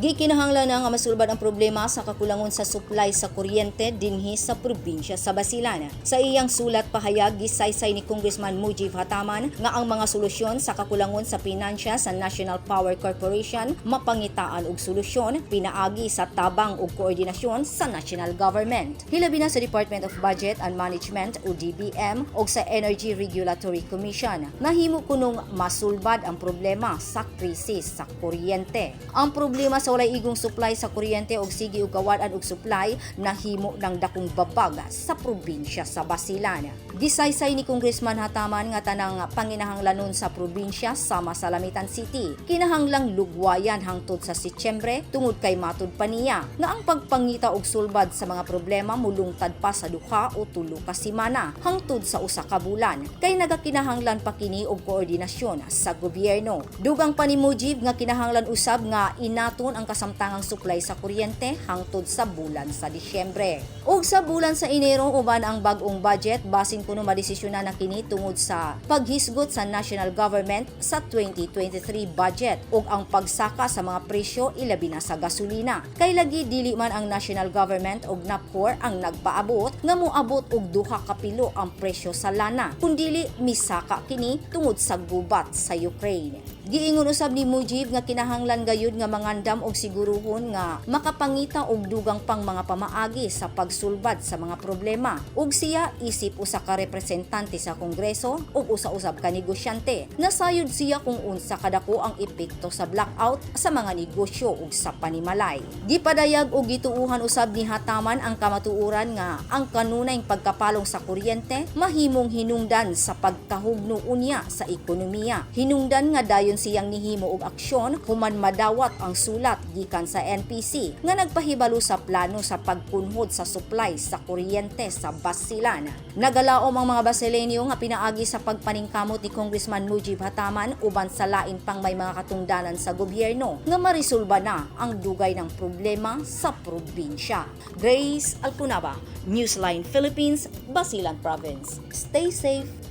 Gikinahanglan nga masulbad ang problema sa kakulangon sa supply sa kuryente dinhi sa probinsya sa Basilan. Sa iyang sulat pahayag gisaysay ni Congressman Mujib Hataman nga ang mga solusyon sa kakulangon sa pinansya sa National Power Corporation mapangitaan og solusyon pinaagi sa tabang ug koordinasyon sa national government. Hilabi na sa Department of Budget and Management o DBM ug sa Energy Regulatory Commission. Nahimo kunong masulbad ang problema sa krisis sa kuryente. Ang problema sa walay igong supply sa kuryente og sige og kawadan og supply nahimo ng dakong babag sa probinsya sa Basilan. Gisaysay ni Congressman Hataman nga tanang panginahanglanon sa probinsya sama sa Lamitan City kinahanglang lugwayan hangtod sa Setyembre tungod kay matud pa niya nga ang pagpangita og sulbad sa mga problema mulungtad pa sa duha o tulo ka semana hangtod sa usa ka bulan kay nagakinahanglan pa kini og koordinasyon sa gobyerno. Dugang pa ni Mujib nga kinahanglan usab nga inaton ang kasamtangang supply sa kuryente hangtod sa bulan sa Disyembre. Ug sa bulan sa Enero uban ang bag-ong budget basin kuno madesisyonan na kini tungod sa paghisgot sa national government sa 2023 budget ug ang pagsaka sa mga presyo ilabi na sa gasolina. Kay lagi dili man ang national government ug NAPCOR ang nagpaabot nga moabot og 2 ka pilo ang presyo sa lana kundili misaka kini tungod sa gubat sa Ukraine. Giingon usab ni Mujib nga kinahanglan gayud nga mangandam og siguruhon nga makapangita og dugang pang mga pamaagi sa pagsulbad sa mga problema ug siya isip usa ka representante sa Kongreso ug usa-usab ka negosyante. Nasayod siya kung unsa kadako ang epekto sa blackout sa mga negosyo ug sa panimalay. Gipadayag og gituuhan usab ni Hataman ang kamatuoran nga ang kanunayng pagkapalong sa kuryente mahimong hinungdan sa pagkahugno unya sa ekonomiya. Hinungdan nga dayon siyang nihimo og aksyon human madawat ang sulat gikan sa NPC nga nagpahibalo sa plano sa pagkunhod sa supply sa kuryente sa Basilan. Nagalaom ang mga Basileño nga pinaagi sa pagpaningkamot ni Congressman Mujib Hataman uban sa lain pang may mga katungdanan sa gobyerno nga marisolba na ang dugay ng problema sa probinsya. Grace Alpunaba, Newsline Philippines, Basilan Province. Stay safe